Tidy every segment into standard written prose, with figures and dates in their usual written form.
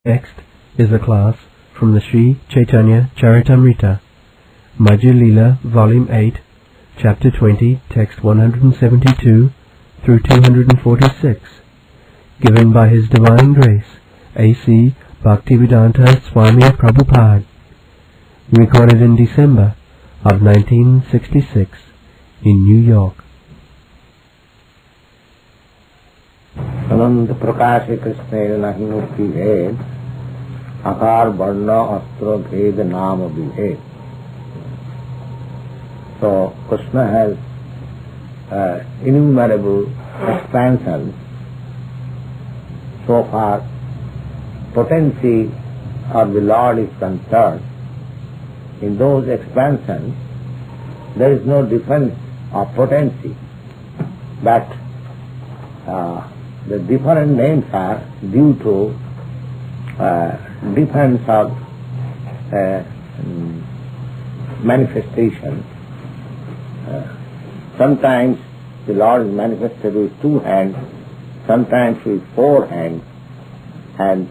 Next is a class from the Sri Chaitanya Charitamrita, Madhya-Lila, Volume 8, Chapter 20, Text 172 through 246, given by His Divine Grace, A.C. Bhaktivedanta Swami Prabhupada, recorded in December of 1966 in New York. अनंत प्रकाश कृष्ण नहीं मुक्ति भेद आकार वर्ण अस्त्र भेद नाम विभेद. So Krishna has innumerable expansions. So far potency of the Lord is concerned, in those expansions there is no difference of potency, but the different names are due to difference of manifestation. Sometimes the Lord is manifested with 2 hands, sometimes with 4 hands, and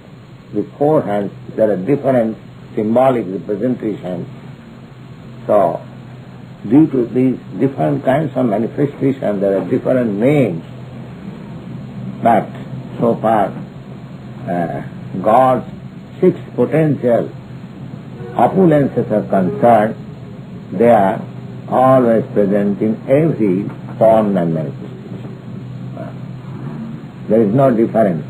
with 4 hands there are different symbolic representations. So, due to these different kinds of manifestation, there are different names. But so far God's 6 potential opulences are concerned, they are always present in every form and manifestation. There is no difference.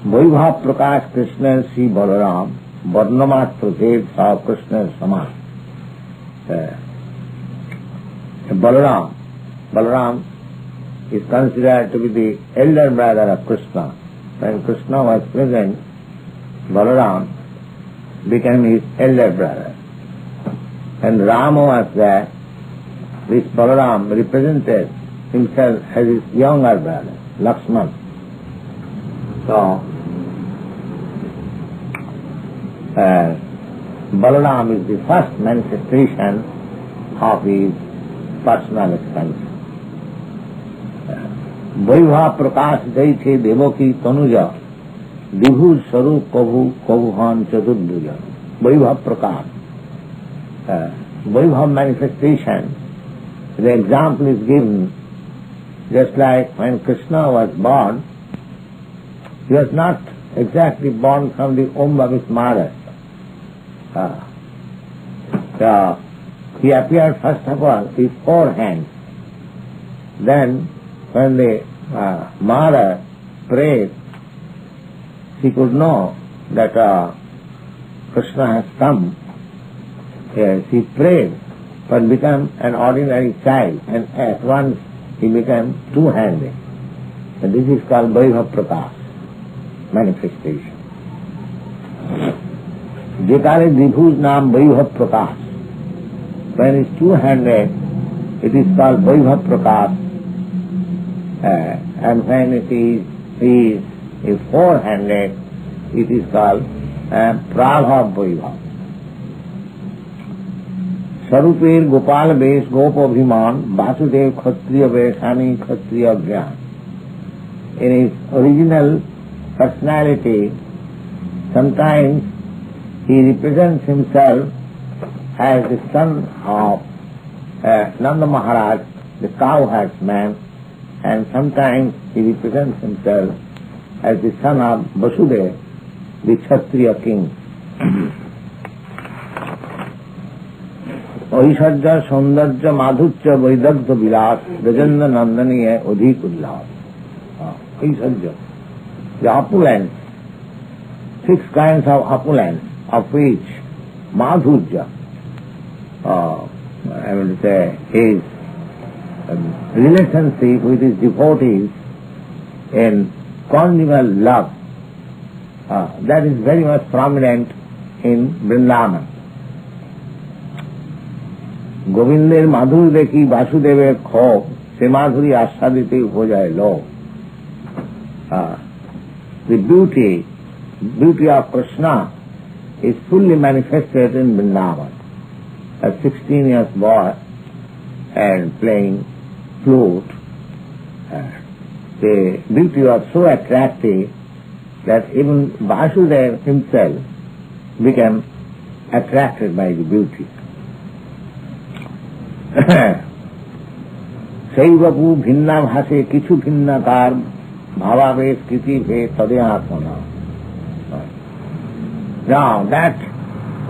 Vaibhav Prakash Krishna Sri Balaram Varnamatra Bhed Sa Krishna Saman. Balaram is considered to be the elder brother of Krishna. When Krishna was present, Balaram became his elder brother. When Rama was there, this Balaram represented himself as his younger brother, Lakshman. So, Balaram is the first manifestation of his personal expansion. वैभव प्रकाश दई थे देवो की तनुज विभु स्वरूप कभु कभुहान चतुर्भुज. वैभव प्रकाश, वैभव manifestation, the example is given just like when Krishna was born, he was not exactly born from the womb of his mother. So he appeared first of all with 4 hands. Then when the mother prayed, she could know that Krishna has come. She prayed but became an ordinary child, and at once he became 2-handed. And this is called Vaibhav Prakash, manifestation. Jekare Vibhu's naam Vaibhav Prakash. When it is 2-handed, it is called Vaibhav Prakash. And when it is 4-handed, it is called Prabhav Vaibhav. Sarupir Gopal Besh Gop Abhiman Vasudev Kshatriya Veshani Kshatriya Gyan. In his original personality, sometimes he represents himself as the son of Nanda Maharaj, the cow herdsman, and sometimes he represents himself as the son of Vasudeva, the Kshatriya king. Aishadya Saundarya Madhurya Vaidagdha Vilas Rajanda Nandaniya Adhik Ullas. Aishadya, the opulence, 6 kinds of opulence, of which Madhurya, I will say, his relationship with his devotees in conjugal love, that is very much prominent in Vrindavan. गोविंदेर माधुर देखी वासुदेवेर खोप से माधुरी आस्वादित हो जाए लोग. The beauty of Krishna is fully manifested in Vrindavan. A 16 years boy and playing flute, the beauty was so attractive that even Vasudeva himself became attracted by the beauty. Saivapu bhinna bhase kichu bhinna kar bhavaves kiti bhe tadhyatmana. Now that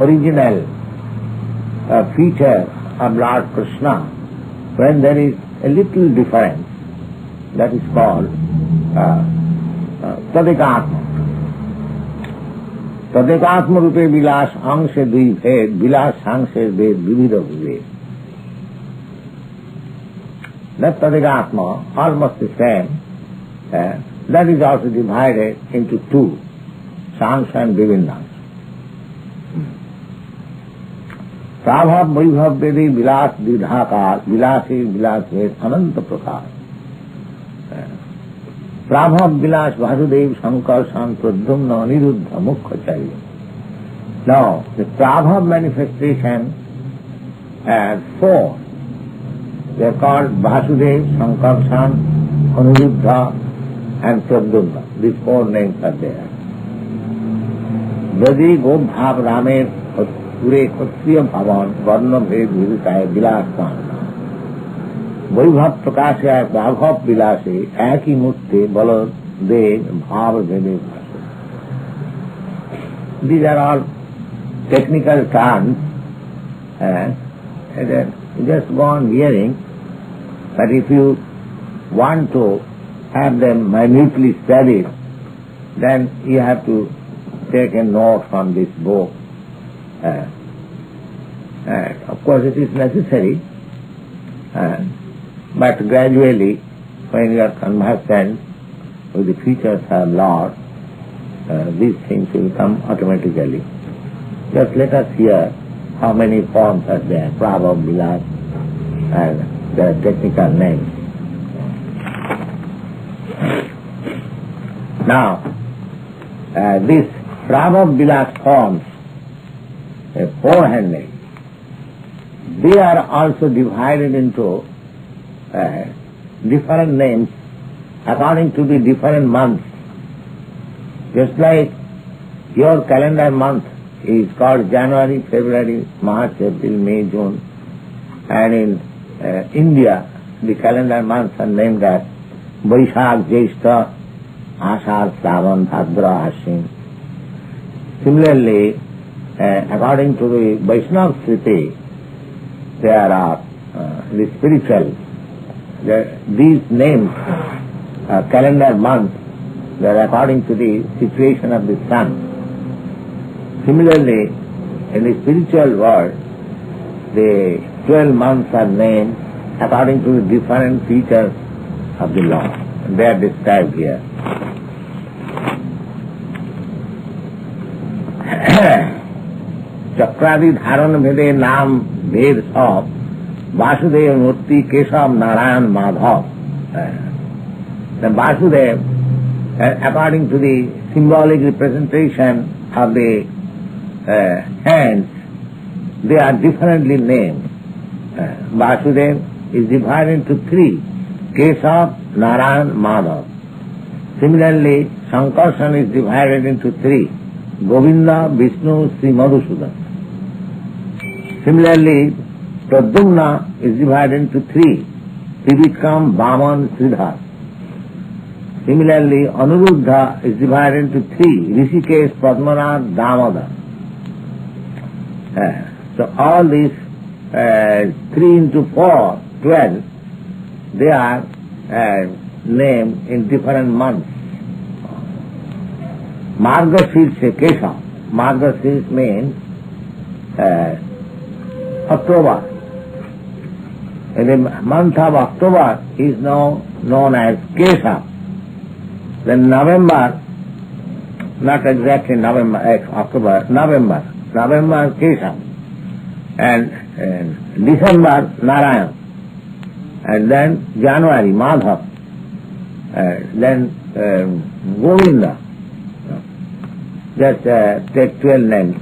original feature of Lord Krishna, when there is a little difference, that is called tadekatma. Tadekatma rupe vilas angshe dui bhed, vilas angshe bhed vividha bhed. That tadekatma, almost the same, that is also divided into two, sangs and vivinnas. Prabhav vaibhav vedi vilas didhakar, vilasi vilas ved ananta prakar. Prabhav vilas Vasudev Shankar Pradyumna Niruddha Mukhacharya. Now, the Prabhav manifestation has four. They are called Vasudev, Sankarshan, Aniruddha and Pradyumna. These four names are there. Vedi Gobhav Ramer Pure Kshatriya Bhavan Varna Bhed Viditaya Vilas Kanna. वैभव प्रकाश है भाव विलासे एक ही मुक्ति बल दे भाव भेदे भाषे. These are all technical terms, and just go on hearing, but if you want to have them minutely studied, then you have to take a note from this book. Of course it is necessary, but gradually, when you are conversant with the features of Lord, these things will come automatically. Just let us hear how many forms are there, Prabhav, Vilas, and their technical names. Now, this Prabhav, Vilas forms, four-hand names, they are also divided into different names according to the different months. Just like your calendar month is called January, February, March, April, May, June, and in India the calendar months are named as Vaishakh, Jyeshtha, Ashadh, Shravan, Bhadra, Ashwin. Similarly, according to the Vaishnava Smriti, there are the spiritual. These names, calendar months, they are according to the situation of the sun. Similarly, in the spiritual world, the 12 months are named according to the different features of the Lord. They are described here. Chakradi dharan bhede naam bhed sab Vasudeva Murti Keshav Narayan Madhav. The Vasudeva, according to the symbolic representation of the hands, they are differently named. Vasudeva is divided into three, Keshav, Narayan, Madhav. Similarly, Sankarshan is divided into three, Govinda, Vishnu, Sri Madhusudan. Similarly, Pradyumna is divided into three, Trivikram, Vaman, Sridhar. Similarly, Aniruddha is divided into three, Rishikesh, Padmanath, Damodar. So all these 3 into 4, 12, they are named in different months. Margashirsha Kesha. Margashirsha means October. In the month of October is now known as Kesha. Then November, not exactly November, October, November Kesha. And December Narayan. And then January Madhav. Then Govinda. Just take 12 names.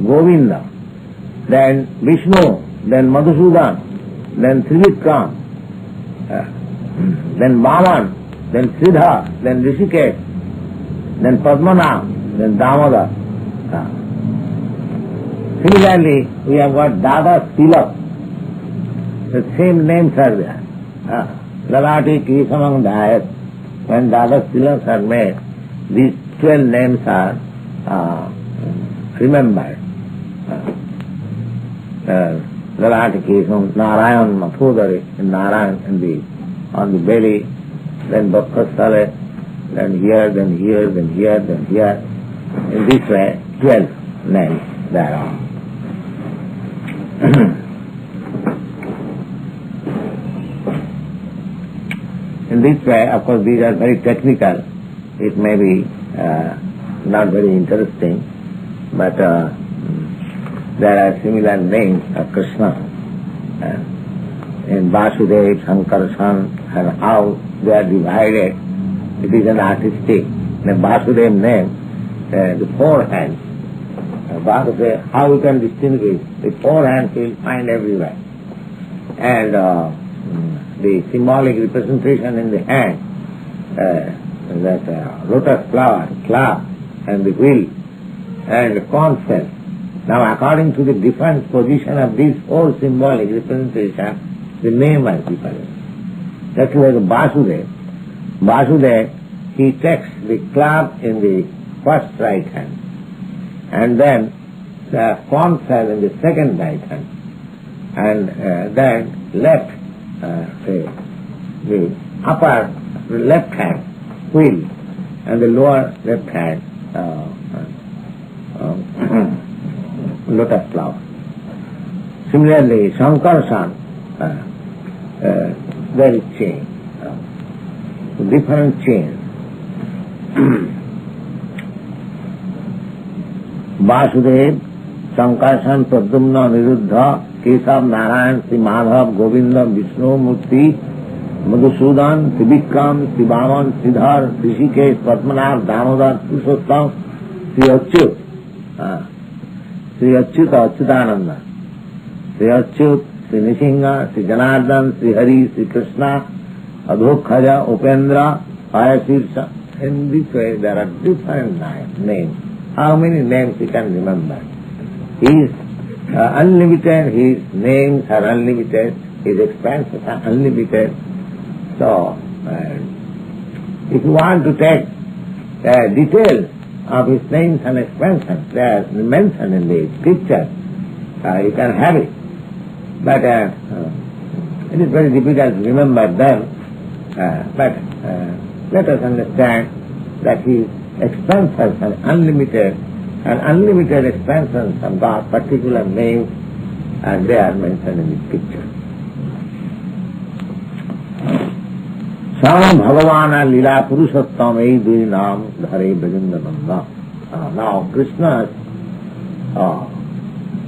Govinda. Then Vishnu. Then Madhusudan. Then Trivikram. Then Vaman. Then Sridhar. Then Rishikesh. then Padmanabh, then Damodar. Similarly, we have got Dada Tilak. The same names are there. Lalati Kesamang Dayat. When Dada Tilaks are made, these 12 names are remembered. Lalati Kesam, Narayan Mathudari, Narayan on the belly, then Bhakkasale, then here, then here, then here, then here. In this way, 12 names there are. In this way, of course, these are very technical. It may be not very interesting, but there are similar names of Krishna. In Vasudev, Sankarshan, and how they are divided, it is an artistic. The Vasudev name, the four hands. Vasudev, how we can distinguish? The four hands we will find everywhere. And the symbolic representation in the hand, that lotus flower, club, and the wheel, and the corn cell. Now, according to the different position of these four symbolic representation, the name is different. That's like Vasudev. Vasudev, he takes the club in the first right hand, and then the corn cell in the second right hand, and then left, the upper left hand wheel, and the lower left hand lotus flower. Similarly, Sankarshan, there is chain, different chains. Vasudev, Sankarshan, Pradyumna, Niruddha, Kesav, Narayan, Cc-Madhya, Govinda, Vishnu, Murti, Madhusudan, Trivikram, Shivaman, Siddhar, Rishikesh, Padmanabh, Damodar, Purushottam, Sri Achyut, Sri Achyut, Achyutananda, Sri Achyut, Sri Nishinga, Sri Janardhan, Sri Hari, Sri Krishna, Adhokhaja, Upendra, Ayasirsa. In this way there are different names. How many names you can remember? He is unlimited, his names are unlimited, his expanses are unlimited. So, if you want to take details of his names and expansions, they are mentioned in the scripture, you can have it. But it is very difficult to remember them. But let us understand that his expansions are unlimited, and unlimited expansions have got particular names, and they are mentioned in the scripture. Sama Bhagavana Lila Purushottam Ei Nam Dhare Bhajandananda. Now Krishna's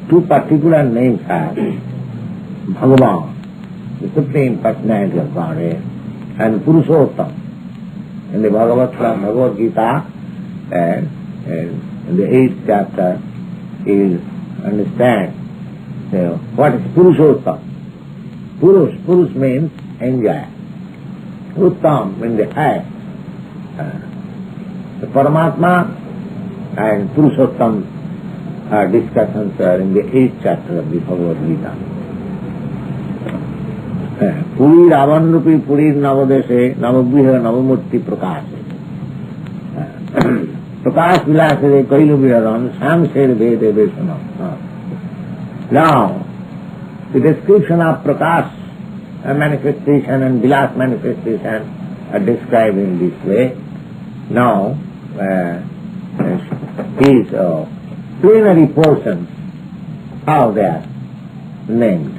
two particular names are Bhagavan, the Supreme Personality of Godhead, and Purushottam. In the Bhagavad Gita, and in the 8th chapter, is understand what is Purushottam. Purush means enjoy. Uttam means the high. The Paramatma and Purushottam discussions are in the 8th chapter of the Bhagavad Gita. Puri Ravanrupi Puri Navadeshe Navagriha Navamurti Prakashe. Prakash Vilasade Kailu Viharan Samsed Vede Vesanam. Now, the description of Prakash manifestation and Vilas manifestation are described in this way. Now, these plenary portions, how they are named.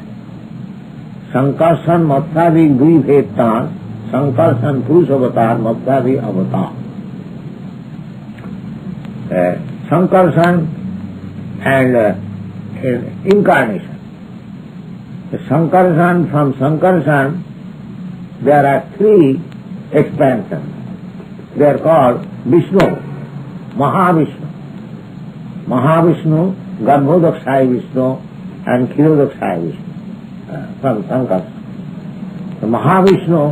Sankarshan Matsavi Dui Bhetan, Sankarshan Purush Avatar, Matsavi Avatar. Sankarshan and incarnation. Sankarshan, from Sankarshan, there are three expansions. They are called Vishnu, Mahavishnu. Mahavishnu, Garbhodakshaya Vishnu, and Khirodakshaya Vishnu. From Sankarshan. The Mahavishnu,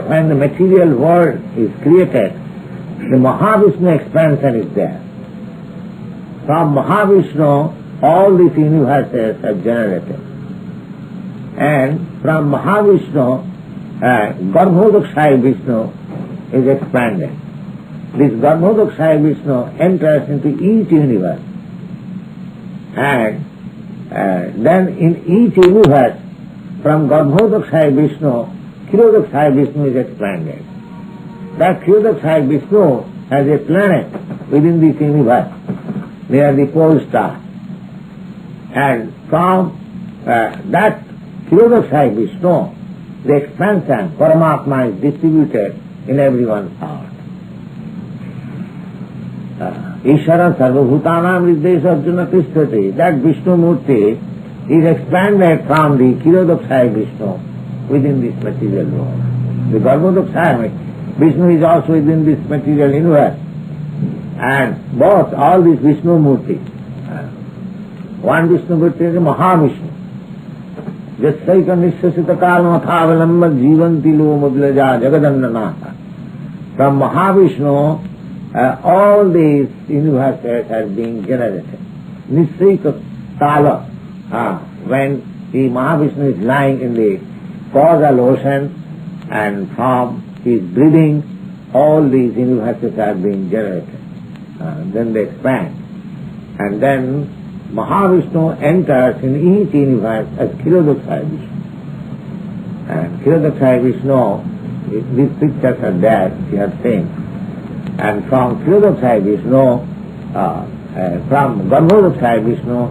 when the material world is created, the Mahavishnu expansion is there. From Mahavishnu, all these universes are generated. And from Mahavishnu, Garbhodakshaya Vishnu is expanded. This Garbhodakshaya Vishnu enters into each universe. And then in each universe, from Garbhodakshaya Vishnu, Kshirodakshaya Vishnu is expanded. That Kshirodakshaya Vishnu has a planet within this universe, near the pole star. And from that Kshirodakshaya Vishnu, the expansion, Paramatma, is distributed in everyone's heart. Ishvara Sarvabhutanam Riddhesh Arjuna Tishtati. That Vishnu Murti is expanded from the Kshirodakshaya Vishnu within this material world. The Garbhodakshaya Vishnu is also within this material universe. And both, all these Vishnu Murti, one Vishnu Murti is a Mahavishnu. Jasaika Nishasita Kalmathavalamba Jivanti Lo Mudlaja Jagadannanatha. From Mahavishnu, all these universes are being generated. Nisrika Kala, when the Mahavishnu is lying in the causal ocean, and from his breathing, all these universes are being generated. Then they expand. And then Mahavishnu enters in each universe as Kshirodakshaya Vishnu. And Kshirodakshaya Vishnu, these pictures are there, you have seen. And from Kshirodakshaya Vishnu, from Garbhodakshaya Vishnu,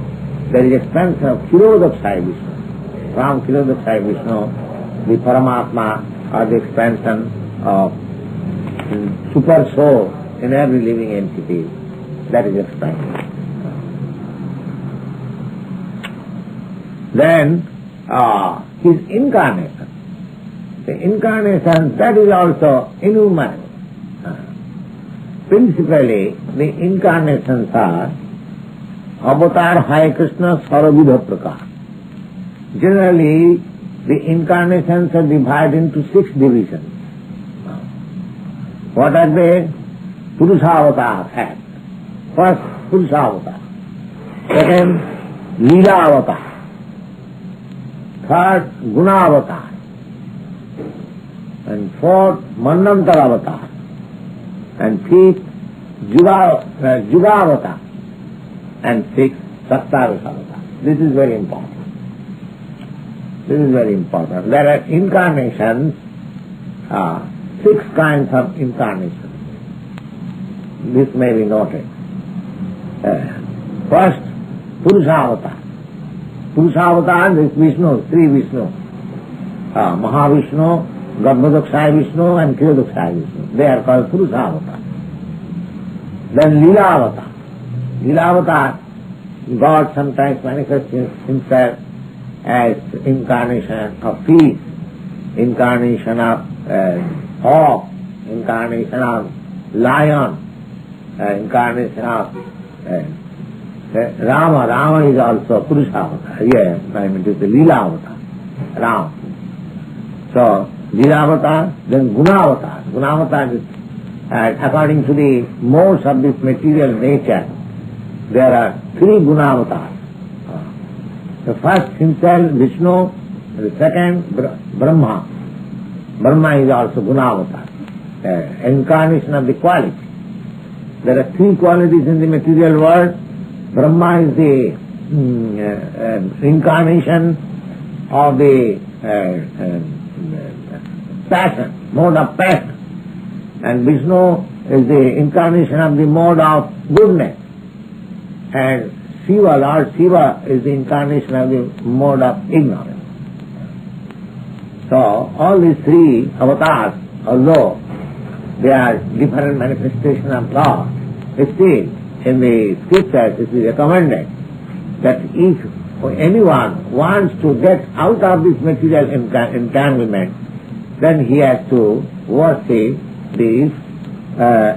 there is expansion of Kshirodakshaya Vishnu. From Kshirodakshaya Vishnu, the Paramatma, or the expansion of super soul in every living entity, that is expanded. Then his incarnation. The incarnation, that is also innumerable. Principally, the incarnations are Avatar, Hare Krishna, Sarabudha Prakar. Generally, the incarnations are divided into 6 divisions. What are they? Purusha-avatar has. First, Purusha-avatar. Second, Lila-avatar. Third, Guna-avatar. And fourth, Manvantara-avatar. And fifth, Juga-avatar. And sixth, Sattavasa-avatar. This is very important. This is very important. There are incarnations, 6 kinds of incarnations. This may be noted. First, Purusha-avatar. Purusha-avatar is Vishnu, 3 Vishnu. Mahavishnu, Garbhodakshaya Vishnu and Kshirodakshaya Vishnu. They are called Purusha-avatar. Then Lila-avatar. Lila-avatar, God sometimes manifests himself as incarnation of peace, incarnation of hawk, incarnation of lion, incarnation of Rama. Rama is also Purusha-avatar. Yes, I mean it is the Lila-avatar, Rama. So, Lila-avatar, then Guna-avatar. Guna-avatar is, according to the modes of this material nature, there are 3 Guna-avatars. The first himself, Vishnu, the second, Brahma. Brahma is also Guna-avatar, incarnation of the quality. There are 3 qualities in the material world. Brahma is the incarnation of the passion, mode of passion. And Vishnu is the incarnation of the mode of goodness. And Shiva, Lord Shiva, is the incarnation of the mode of ignorance. So, all these 3 avatars, although they are different manifestations of God, still in the scriptures it is recommended that if anyone wants to get out of this material entanglement, then he has to worship this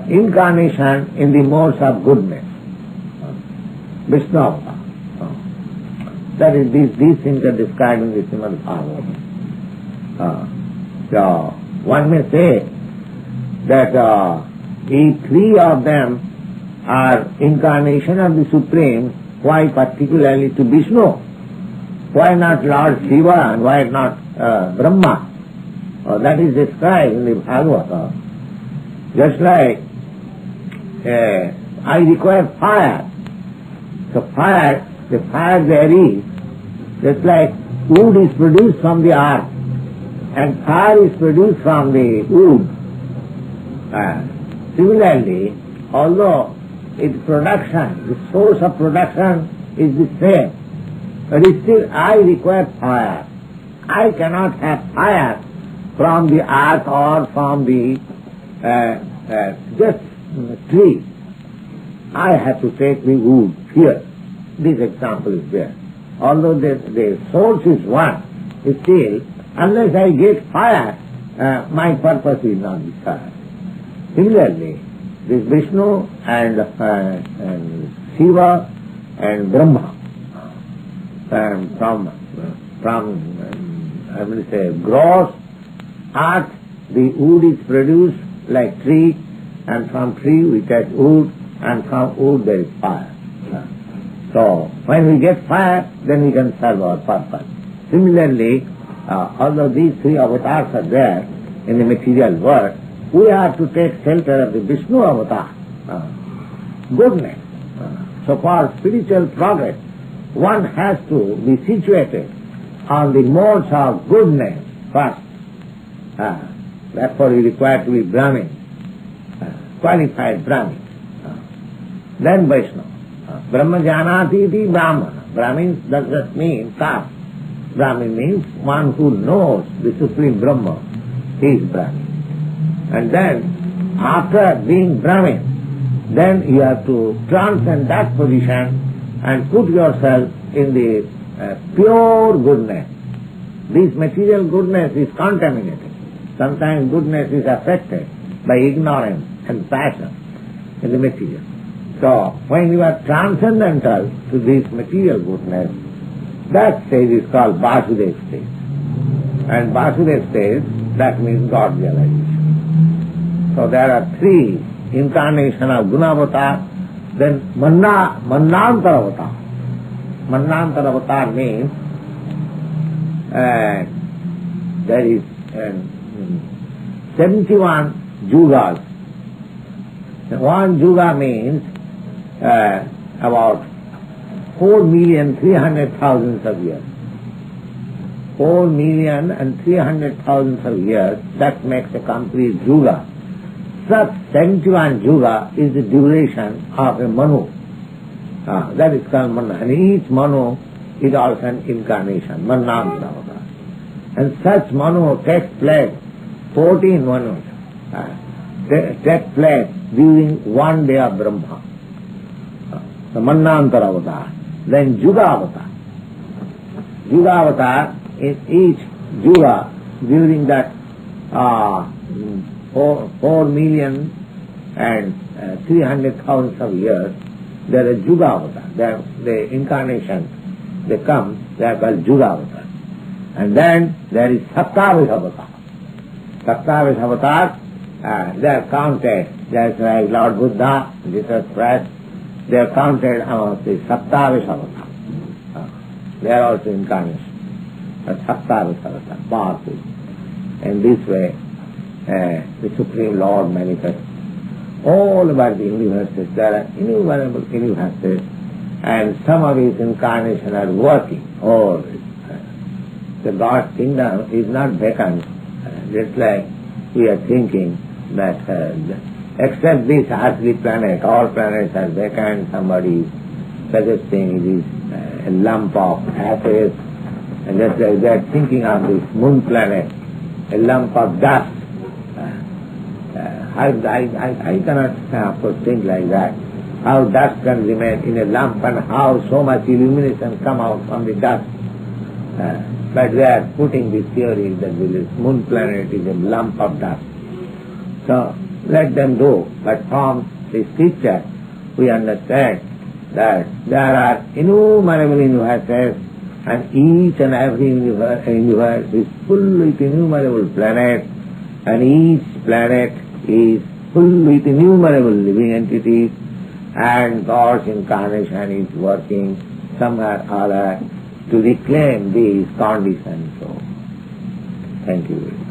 incarnation in the modes of goodness. Vishnu avatar. That is, these things are described in the Srimad Bhagavatam. So, one may say that if three of them are incarnation of the Supreme, why particularly to Vishnu? Why not Lord Shiva and why not Brahma? That is described in the Bhagavata. Just like I require fire. So fire, the fire there is, just like wood is produced from the earth and fire is produced from the wood. Similarly, although its production, the source of production is the same, but still I require fire. I cannot have fire from the earth or from the just tree. I have to take the wood here. This example is there. Although the source is one, still, unless I get fire, my purpose is not the fire. Similarly, this Vishnu and Shiva and Brahma, from I will say gross earth, the wood is produced like tree, and from tree we take wood, and from wood there is fire. So when we get fire, then we can serve our purpose. Similarly, although these three avatars are there in the material world, we have to take shelter of the Vishnu avatar, goodness. So for spiritual progress, one has to be situated on the modes of goodness first. Therefore, he required to be Brahmin, qualified Brahmin. Then Vaishnava. Brahma janati iti Brahmana. Brahmin does not mean caste. Brahmin means one who knows the Supreme Brahma. He is Brahmin. And then, after being Brahmin, then you have to transcend that position and put yourself in the pure goodness. This material goodness is contaminated. Sometimes goodness is affected by ignorance and passion in the material. So, when you are transcendental to this material goodness, that stage is called Vasudeva stage. And Vasudeva stage, that means God realization. So there are three incarnations of Gunavatar, then Manantar avatar. Manantar avatar means there is 71 yugas. One yuga means about 4,300,000 of years. 4,300,000 of years, that makes a complete yuga. Such 71 yuga is the duration of a Manu. That is called Manu. And each Manu is also an incarnation, Manantaravatar. And such Manu takes place, 14 Manus, take place during one day of Brahma. The Manantaravatar. Then Yugavatar. Yugavatar is each yuga during that 4,300,000 of years, there is Yugavatar. The incarnation, they come, they are called Yugavatar. And then there is Saptavish avatar. Saptavish avatar, they are counted, just like Lord Buddha, Jesus Christ, they are counted among the Saptavish avatar. They are also incarnations. Saptavish avatar, powerful. In this way, the Supreme Lord manifests all over the universes. There are innumerable universes, and some of his incarnations are working always. The God's kingdom is not vacant, just like we are thinking that except this earthly planet, all planets are vacant. Somebody is suggesting it is a lump of ashes, and just like they are thinking of this moon planet, a lump of dust. I cannot of course think like that. How dust can remain in a lump and how so much illumination come out from the dust. But they are putting this theory that this moon planet is a lump of dust. So let them do. But from the scripture we understand that there are innumerable universes, and each and every universe is full with innumerable planets, and each planet is full with innumerable living entities, and God's incarnation is working somewhere or other to reclaim these conditions. So, thank you very much.